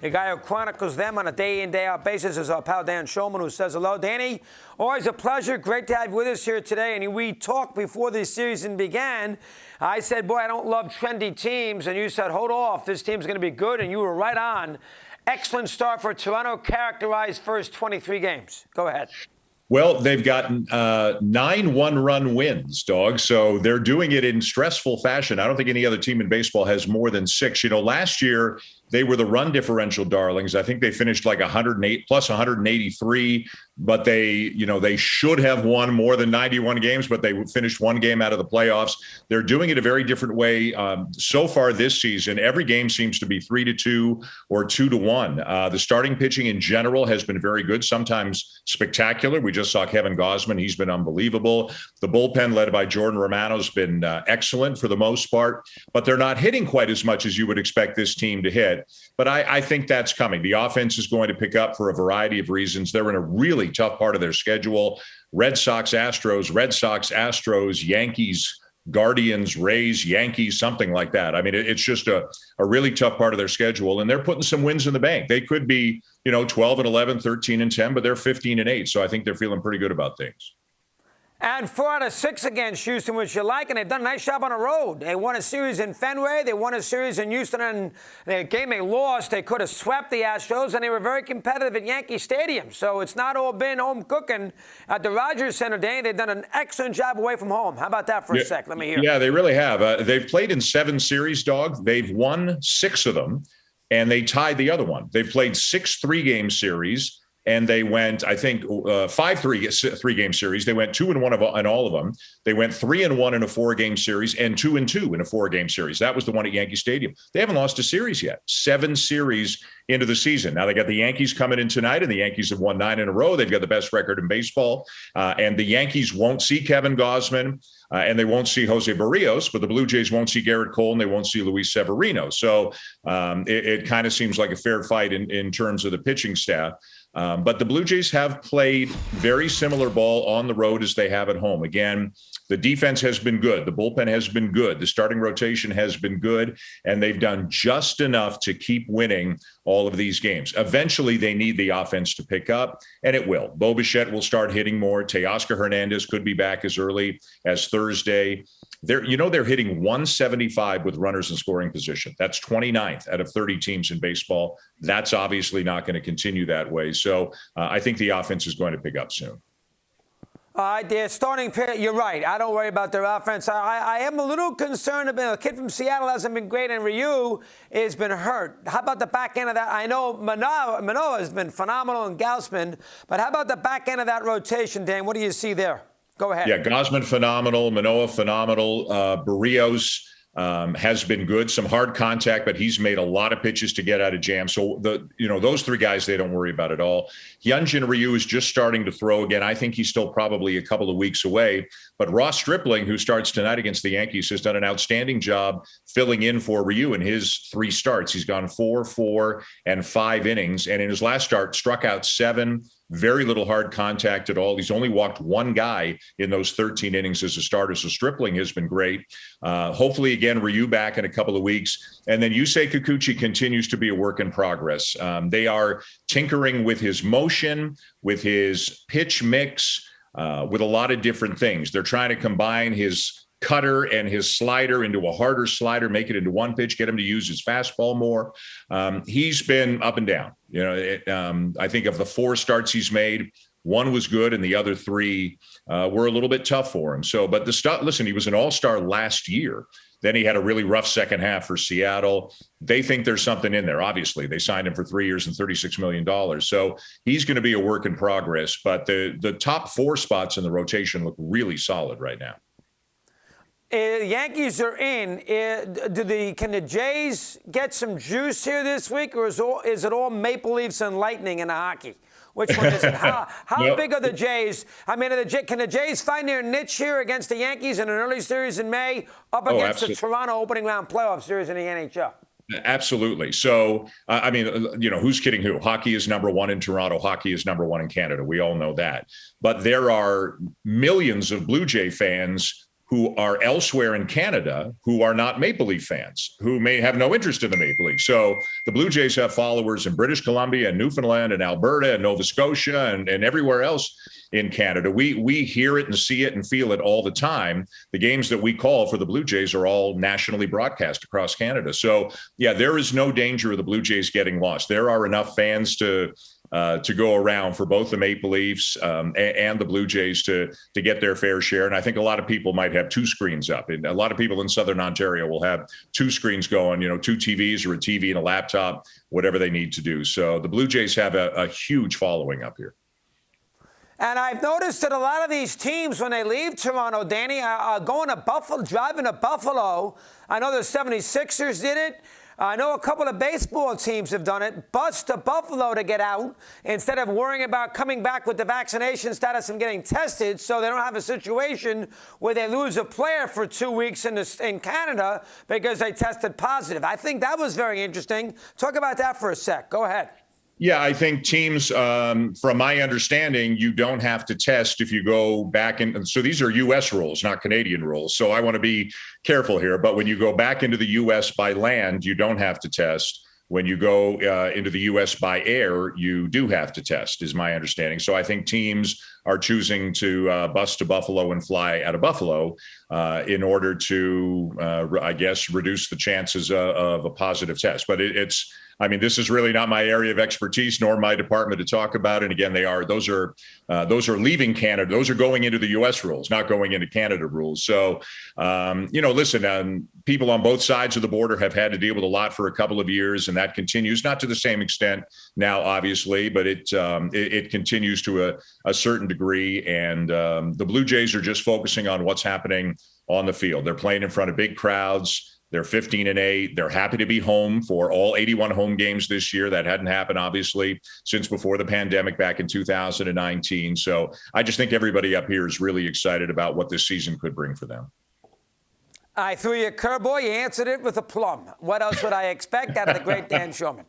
A guy who chronicles them on a day-in, day-out basis is our pal Dan Shulman, who says hello. Danny, always a pleasure. Great to have you with us here today. And we talked before this season began. I said, boy, I don't love trendy teams. And you said, hold off. This team's going to be good. And you were right on. Excellent start for Toronto, characterized first 23 games. Go ahead. Well, they've gotten 9 one-run wins, dog. So they're doing it in stressful fashion. I don't think any other team in baseball has more than 6. You know, last year they were the run differential darlings. I think they finished like 108 plus 183, but they should have won more than 91 games, but they finished one game out of the playoffs. They're doing it a very different way. So far this season, every game seems to be 3-2 or 2-1. The starting pitching in general has been very good, sometimes spectacular. We just saw Kevin Gausman. He's been unbelievable. The bullpen led by Jordan Romano has been excellent for the most part, but they're not hitting quite as much as you would expect this team to hit. But I think that's coming. The offense is going to pick up for a variety of reasons. They're in a really tough part of their schedule. Red Sox, Astros, Yankees, Guardians, Rays, Yankees, something like that. I mean, it's just a really tough part of their schedule, and they're putting some wins in the bank. They could be, 12-11, 13-10, but they're 15-8. So I think they're feeling pretty good about things. And 4 out of 6 against Houston, which you like, and they've done a nice job on the road. They won a series in Fenway. They won a series in Houston, and the game they lost, they could have swept the Astros, and they were very competitive at Yankee Stadium. So it's not all been home cooking at the Rogers Center, Danny. They've done an excellent job away from home. How about that for a sec? Let me hear. Yeah, they really have. They've played in 7 series, dog. They've won 6 of them, and they tied the other one. They've played 6 3-game series. And they went, I think, 5 3-game series. They went 2-1 in all of them. They went 3-1 in a 4-game series and 2-2 in a 4-game series. That was the one at Yankee Stadium. They haven't lost a series yet. 7 series into the season. Now they got the Yankees coming in tonight, and the Yankees have won 9 in a row. They've got the best record in baseball. And the Yankees won't see Kevin Gausman, and they won't see Jose Barrios, but the Blue Jays won't see Garrett Cole, and they won't see Luis Severino. So it kind of seems like a fair fight in terms of the pitching staff. But the Blue Jays have played very similar ball on the road as they have at home. Again, the defense has been good. The bullpen has been good. The starting rotation has been good. And they've done just enough to keep winning all of these games. Eventually, they need the offense to pick up, and it will. Bo Bichette will start hitting more. Teoscar Hernandez could be back as early as Thursday. They're hitting 175 with runners in scoring position. That's 29th out of 30 teams in baseball. That's obviously not going to continue that way. So I think the offense is going to pick up soon. Their starting pitch, you're right. I don't worry about their offense. I am a little concerned about a kid from Seattle hasn't been great, and Ryu has been hurt. How about the back end of that? I know Manoah has been phenomenal and Gausman, but how about the back end of that rotation, Dan? What do you see there? Go ahead. Yeah, Gausman phenomenal, Manoah phenomenal, Barrios has been good, some hard contact, but he's made a lot of pitches to get out of jam. So those 3 guys, they don't worry about at all. Hyunjin Ryu is just starting to throw again. I think he's still probably a couple of weeks away, but Ross Stripling, who starts tonight against the Yankees, has done an outstanding job filling in for Ryu in his 3 starts. He's gone 4 and 5 innings. And in his last start, struck out 7, very little hard contact at all. He's only walked 1 guy in those 13 innings as a starter. So Stripling has been great. Hopefully, again, Ryu back in a couple of weeks. And then Yusei Kikuchi continues to be a work in progress. They are tinkering with his motion, with his pitch mix, with a lot of different things. They're trying to combine his cutter and his slider into a harder slider, make it into one pitch, get him to use his fastball more. He's been up and down. I think of the 4 starts he's made, 1 was good and the other 3 were a little bit tough for him. So, but listen, he was an all-star last year. Then he had a really rough second half for Seattle. They think there's something in there. Obviously, they signed him for 3 years and $36 million. So he's going to be a work in progress. But the top 4 spots in the rotation look really solid right now. Yankees are in. Can the Jays get some juice here this week, or is it all Maple Leafs and Lightning in the hockey? Which one is it? How big are the Jays? I mean, can the Jays find their niche here against the Yankees in an early series in May, up against the Toronto opening round playoff series in the NHL? Absolutely. So, who's kidding who? Hockey is number 1 in Toronto. Hockey is number 1 in Canada. We all know that. But there are millions of Blue Jay fans who are elsewhere in Canada who are not Maple Leaf fans, who may have no interest in the Maple Leaf. So the Blue Jays have followers in British Columbia and Newfoundland and Alberta and Nova Scotia and everywhere else in Canada. We hear it and see it and feel it all the time. The games that we call for the Blue Jays are all nationally broadcast across Canada. So, yeah, there is no danger of the Blue Jays getting lost. There are enough fans to go around for both the Maple Leafs and the Blue Jays to get their fair share. And I think a lot of people might have two screens up. And a lot of people in Southern Ontario will have two screens going, two TVs or a TV and a laptop, whatever they need to do. So the Blue Jays have a huge following up here. And I've noticed that a lot of these teams, when they leave Toronto, Danny, are going to Buffalo, driving to Buffalo. I know the 76ers did it. I know a couple of baseball teams have done it. Bus to Buffalo to get out instead of worrying about coming back with the vaccination status and getting tested, so they don't have a situation where they lose a player for 2 weeks in Canada because they tested positive. I think that was very interesting. Talk about that for a sec. Go ahead. Yeah, I think teams, from my understanding, you don't have to test if you go back in. So these are U.S. rules, not Canadian rules. So I want to be careful here. But when you go back into the U.S. by land, you don't have to test. When you go into the U.S. by air, you do have to test, is my understanding. So I think teams are choosing to bus to Buffalo and fly out of Buffalo in order to, I guess, reduce the chances of a positive test. But this is really not my area of expertise, nor my department to talk about. And again, those are leaving Canada. Those are going into the U.S. rules, not going into Canada rules. So, listen, people on both sides of the border have had to deal with a lot for a couple of years, and that continues, not to the same extent now, obviously, but it continues to a certain degree. And the Blue Jays are just focusing on what's happening on the field. They're playing in front of big crowds. They're 15-8. They're happy to be home for all 81 home games this year. That hadn't happened, obviously, since before the pandemic back in 2019. So I just think everybody up here is really excited about what this season could bring for them. I threw you a curveball. You answered it with a plum. What else would I expect out of the great Dan Shulman?